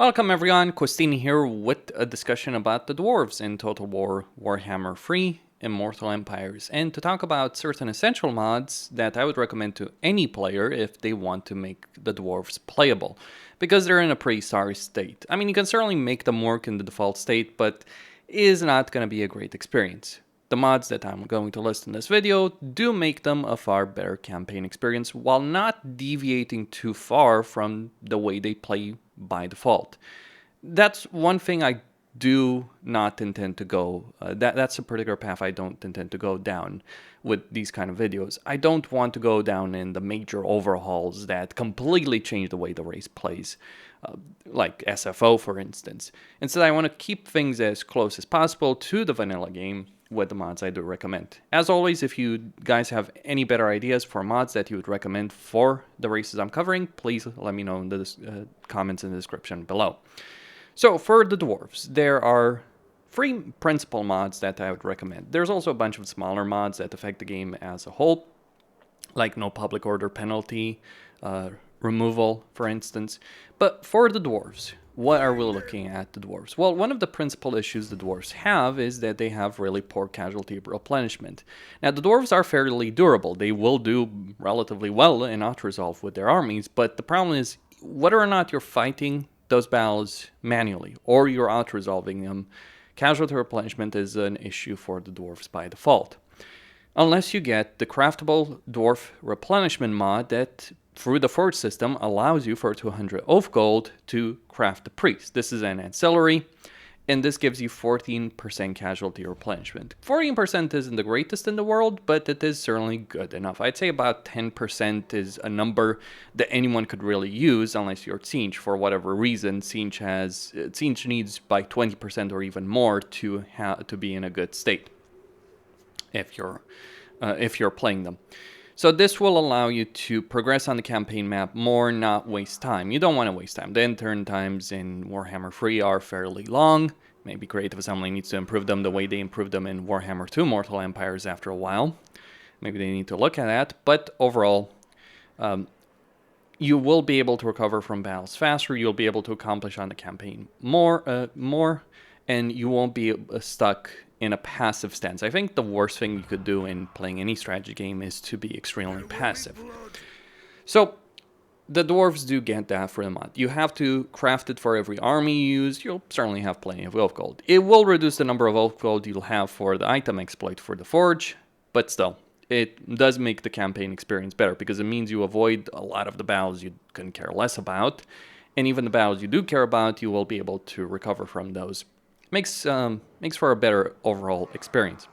Welcome everyone, Costini here with a discussion about the Dwarves in Total War Warhammer 3 Immortal Empires, and to talk about certain essential mods that I would recommend to any player if they want to make the Dwarves playable, because they're in a pretty sorry state. I mean, you can certainly make them work in the default state, but it is not going to be a great experience. The mods that I'm going to list in this video do make them a far better campaign experience while not deviating too far from the way they play by default. That's one thing I do not intend to go, that's a particular path I don't intend to go down with these kind of videos. I don't want to go down in the major overhauls that completely change the way the race plays, like SFO for instance. Instead, I want to keep things as close as possible to the vanilla game with the mods I do recommend. As always, if you guys have any better ideas for mods that you would recommend for the races I'm covering, please let me know in the comments in the description below. So for the Dwarves, there are 3 principal mods that I would recommend. There's also a bunch of smaller mods that affect the game as a whole, like no public order penalty removal, for instance. But for the Dwarves, what are we looking at the Dwarves? Well, one of the principal issues the Dwarves have is that they have really poor casualty replenishment. Now, the Dwarves are fairly durable. They will do relatively well in auto-resolve with their armies, but the problem is whether or not you're fighting those battles manually or you're auto-resolving them, casualty replenishment is an issue for the Dwarves by default. Unless you get the craftable Dwarf replenishment mod that, through the Forge system, allows you for 200 oath gold to craft the priest. This is an ancillary, and this gives you 14% casualty replenishment. 14% isn't the greatest in the world, but it is certainly good enough. I'd say about 10% is a number that anyone could really use, unless you're Siege for whatever reason. Siege needs by 20% or even more to be in a good state if you're playing them. So this will allow you to progress on the campaign map more, not waste time. You don't want to waste time. The end-turn times in Warhammer 3 are fairly long. Maybe Creative Assembly needs to improve them the way they improved them in Warhammer 2 Mortal Empires after a while. Maybe they need to look at that. But overall, you will be able to recover from battles faster. You'll be able to accomplish on the campaign more, and you won't be stuck in a passive stance. I think the worst thing you could do in playing any strategy game is to be extremely passive. So the Dwarves do get that for the mod. You have to craft it for every army you use. You'll certainly have plenty of oath gold. It will reduce the number of oath gold you'll have for the item exploit for the Forge, but still, it does make the campaign experience better because it means you avoid a lot of the battles you couldn't care less about, and even the battles you do care about, you will be able to recover from those. Makes for a better overall experience.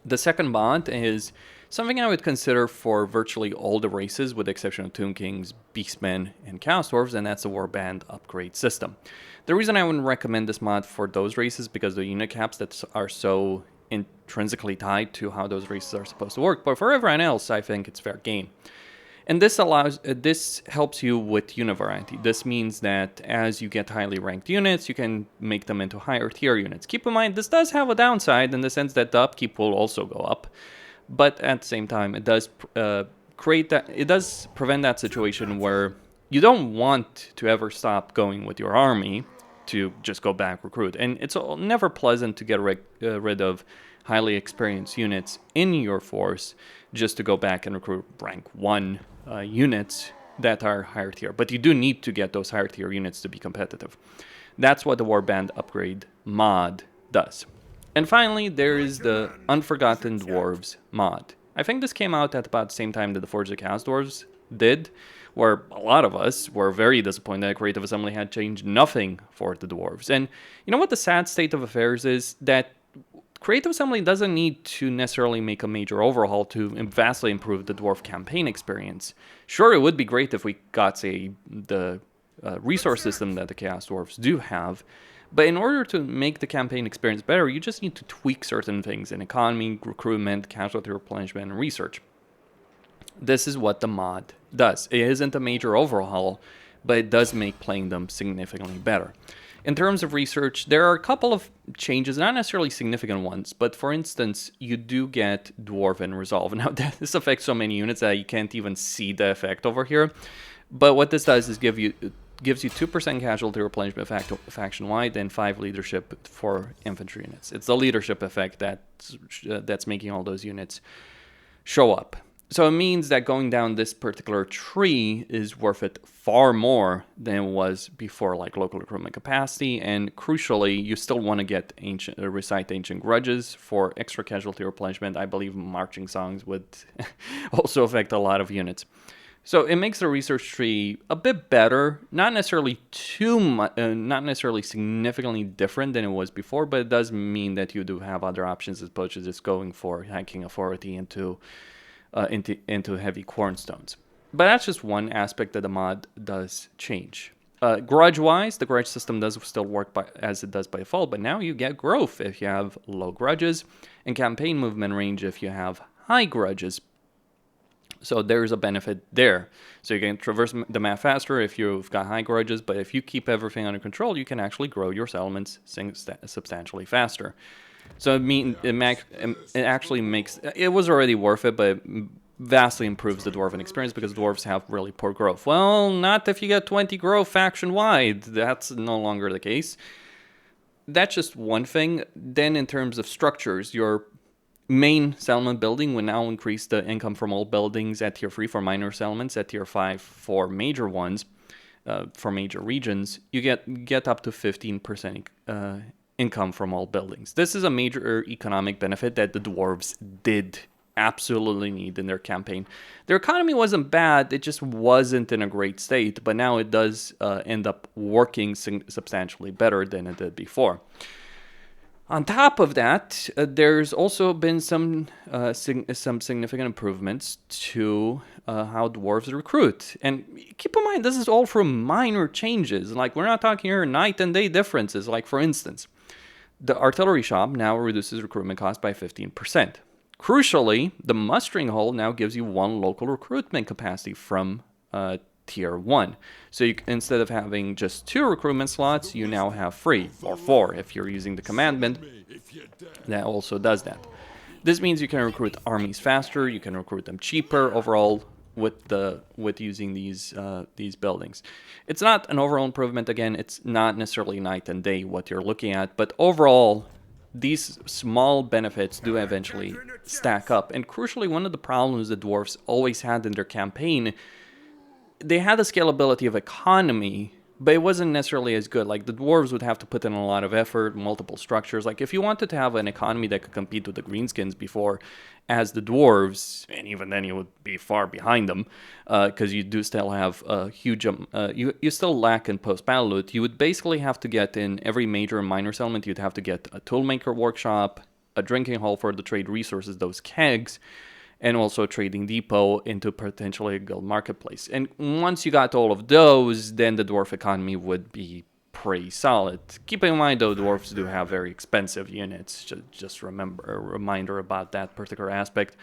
The second mod is something I would consider for virtually all the races, with the exception of Tomb Kings, Beastmen, and Chaos Dwarves, and that's the Warband upgrade system. The reason I wouldn't recommend this mod for those races because the unit caps that are so intrinsically tied to how those races are supposed to work, but for everyone else, I think it's fair game. And this helps you with unit variety. This means that as you get highly ranked units, you can make them into higher tier units. Keep in mind, this does have a downside in the sense that the upkeep will also go up. But at the same time, it does prevent that situation where you don't want to ever stop going with your army to just go back recruit. And it's never pleasant to get rid of highly experienced units in your force just to go back and recruit rank 1 units that are higher tier. But you do need to get those higher tier units to be competitive. That's what the Warband upgrade mod does. And finally, there is the Unforgotten Dwarfs mod. I think this came out at about the same time that the Forge of Chaos Dwarves did, where a lot of us were very disappointed that Creative Assembly had changed nothing for the Dwarves. And you know what the sad state of affairs is? That Creative Assembly doesn't need to necessarily make a major overhaul to vastly improve the Dwarf campaign experience. Sure, it would be great if we got, say, the resource system that the Chaos Dwarfs do have, but in order to make the campaign experience better, you just need to tweak certain things in economy, recruitment, casualty replenishment, and research. This is what the mod does. It isn't a major overhaul, but it does make playing them significantly better. In terms of research, there are a couple of changes, not necessarily significant ones, but for instance, you do get Dwarven Resolve. Now, this affects so many units that you can't even see the effect over here. But what this does is give you gives you 2% casualty replenishment faction-wide and 5 leadership for infantry units. It's the leadership effect that's making all those units show up. So it means that going down this particular tree is worth it far more than it was before, like local recruitment capacity. And crucially, you still want to get recite ancient grudges for extra casualty replenishment. I believe marching songs would also affect a lot of units. So it makes the research tree a bit better, not necessarily not necessarily significantly different than it was before, but it does mean that you do have other options as opposed to just going for hacking authority into heavy cornerstones. But that's just one aspect that the mod does change. Grudge-wise, the grudge system does still work as it does by default, but now you get growth if you have low grudges, and campaign movement range if you have high grudges. So there's a benefit there. So you can traverse the map faster if you've got high grudges, but if you keep everything under control, you can actually grow your settlements substantially faster. So it actually makes... It was already worth it, but it vastly improves the Dwarven experience because Dwarves have really poor growth. Well, not if you get 20 growth faction-wide. That's no longer the case. That's just one thing. Then in terms of structures, your main settlement building will now increase the income from all buildings at tier 3 for minor settlements, at tier 5 for major ones, for major regions. You get up to 15% income from all buildings. This is a major economic benefit that the Dwarves did absolutely need in their campaign. Their economy wasn't bad, it just wasn't in a great state, but now it does end up working substantially better than it did before. On top of that, there's also been some significant improvements to how dwarves recruit. And keep in mind, this is all from minor changes. Like, we're not talking here night and day differences. Like, for instance, the artillery shop now reduces recruitment cost by 15%. Crucially, the mustering hall now gives you 1 local recruitment capacity from tier 1. So instead of having just 2 recruitment slots, you now have 3 or 4 if you're using the commandment. That also does that. This means you can recruit armies faster, you can recruit them cheaper overall with using these buildings. It's not an overall improvement. Again, it's not necessarily night and day what you're looking at, but overall these small benefits do eventually stack up. And crucially, one of the problems the dwarves always had in their campaign, they had the scalability of economy, but it wasn't necessarily as good. Like, the dwarves would have to put in a lot of effort, multiple structures. Like, if you wanted to have an economy that could compete with the greenskins before as the dwarves, and even then you would be far behind them, because you do still have a huge... you still lack in post-battle loot. You would basically have to get in every major and minor settlement, you'd have to get a toolmaker workshop, a drinking hall for the trade resources, those kegs, and also a trading depot into potentially a guild marketplace. And once you got all of those, then the dwarf economy would be pretty solid. Keep in mind, though, dwarves do have very expensive units. Just remember a reminder about that particular aspect.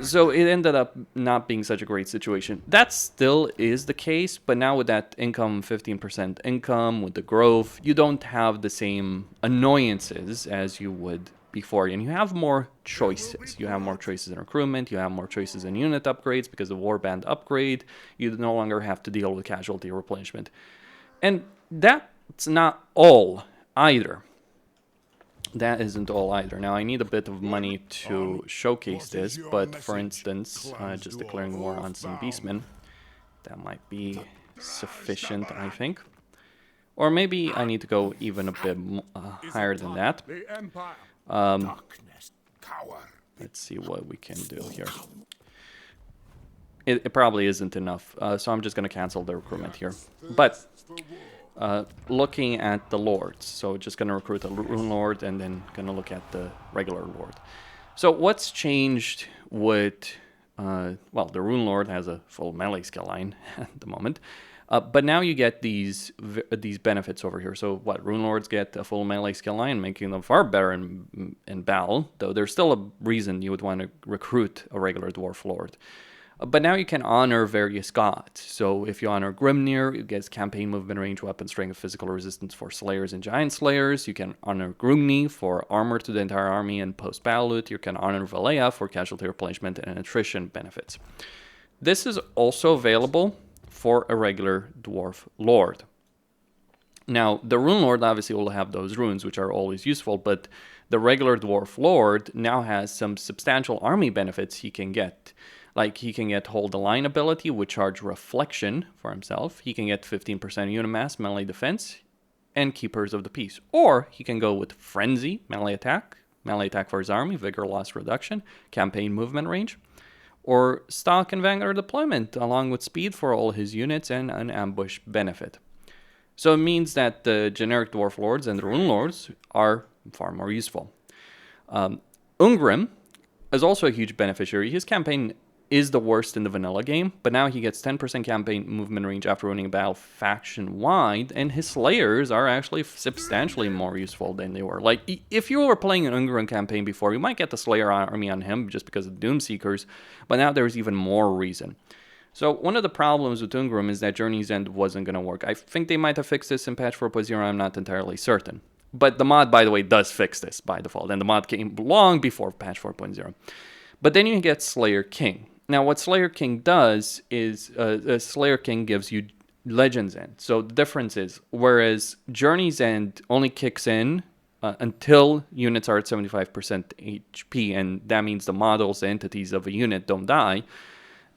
So it ended up not being such a great situation. That still is the case, but now with that income, 15% income, with the growth, you don't have the same annoyances as you would before, and you have more choices. You have more choices in recruitment, you have more choices in unit upgrades because of Warband upgrade. You no longer have to deal with casualty replenishment. And that's not all either. That isn't all either. Now, I need a bit of money to showcase this, but for instance, just declaring war on some beastmen, that might be sufficient, I think. Or maybe I need to go even a bit higher than that. Let's see what we can do here. It probably isn't enough, so I'm just going to cancel the recruitment here. But looking at the lords, so just going to recruit a rune lord and then going to look at the regular lord. So what's changed with, well, the rune lord has a full melee skill line at the moment. But now you get these benefits over here. So what, rune lords get a full melee skill line, making them far better in battle, though there's still a reason you would want to recruit a regular dwarf lord. But now you can honor various gods. So if you honor Grimnir, it gets campaign movement range, weapon strength, physical resistance for slayers and giant slayers. You can honor Grungni for armor to the entire army and post-battle loot. You can honor Valea for casualty replenishment and attrition benefits. This is also available for a regular Dwarf Lord. Now, the Rune Lord obviously will have those runes, which are always useful, but the regular Dwarf Lord now has some substantial army benefits he can get. Like, he can get Hold the Line ability, which charge Reflection for himself. He can get 15% unit mass, melee defense, and Keepers of the Peace. Or he can go with Frenzy, melee attack for his army, Vigor loss reduction, campaign movement range, or Stalk and Vanguard deployment, along with speed for all his units and an ambush benefit. So it means that the generic Dwarf Lords and the Rune Lords are far more useful. Ungrim is also a huge beneficiary. His campaign is the worst in the vanilla game, but now he gets 10% campaign movement range after winning a battle faction-wide, and his Slayers are actually substantially more useful than they were. Like, if you were playing an Ungrim campaign before, you might get the Slayer army on him just because of Doomseekers, but now there's even more reason. So one of the problems with Ungrim is that Journey's End wasn't going to work. I think they might have fixed this in patch 4.0, I'm not entirely certain. But the mod, by the way, does fix this by default, and the mod came long before patch 4.0. But then you get Slayer King. Now, what Slayer King does is, Slayer King gives you Legend's End. So the difference is, whereas Journey's End only kicks in until units are at 75% HP, and that means the models, the entities of a unit don't die,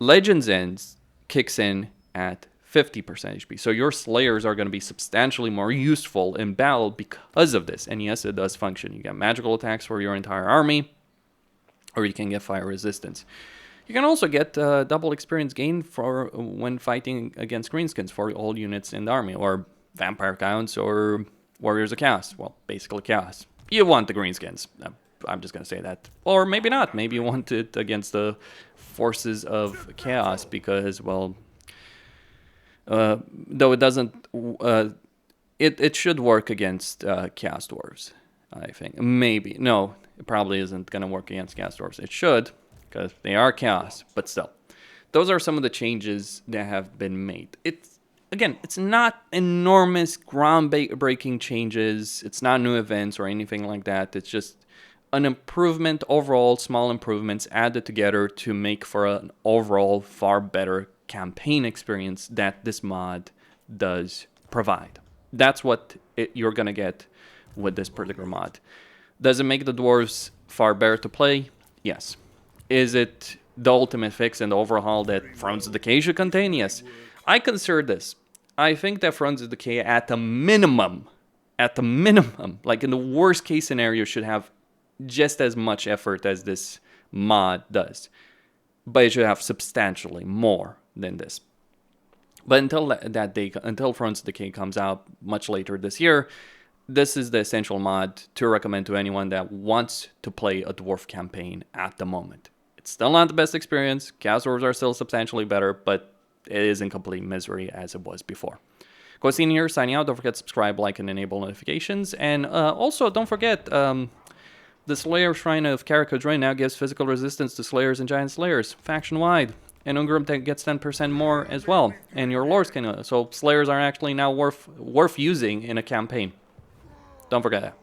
Legend's End kicks in at 50% HP. So your Slayers are going to be substantially more useful in battle because of this. And yes, it does function. You get magical attacks for your entire army, or you can get fire resistance. You can also get double experience gain for when fighting against greenskins for all units in the army, or vampire counts, or warriors of chaos. Well, basically chaos. You want the greenskins. I'm just going to say that. Or maybe not. Maybe you want it against the forces of chaos because, well, though it doesn't, it should work against chaos dwarves, I think. Maybe. No, it probably isn't going to work against chaos dwarves. It should, because they are chaos, but still. Those are some of the changes that have been made. Again, it's not enormous groundbreaking changes. It's not new events or anything like that. It's just an improvement overall, small improvements added together to make for an overall far better campaign experience that this mod does provide. That's what you're going to get with this particular mod. Does it make the dwarves far better to play? Yes. Is it the ultimate fix and overhaul that Thrones of Decay should contain? Yes. I consider this. I think that Thrones of Decay at the minimum, like in the worst case scenario, should have just as much effort as this mod does. But it should have substantially more than this. But until that day, until Thrones of Decay comes out much later this year, this is the essential mod to recommend to anyone that wants to play a dwarf campaign at the moment. It's still not the best experience. Chaos Dwarves are still substantially better, but it is in complete misery as it was before. Ghostin here, signing out. Don't forget to subscribe, like, and enable notifications. And also, don't forget, the Slayer Shrine of Karakhodrin now gives physical resistance to Slayers and Giant Slayers, faction-wide. And Ungrim gets 10% more as well. And your Lords can... so Slayers are actually now worth using in a campaign. Don't forget that.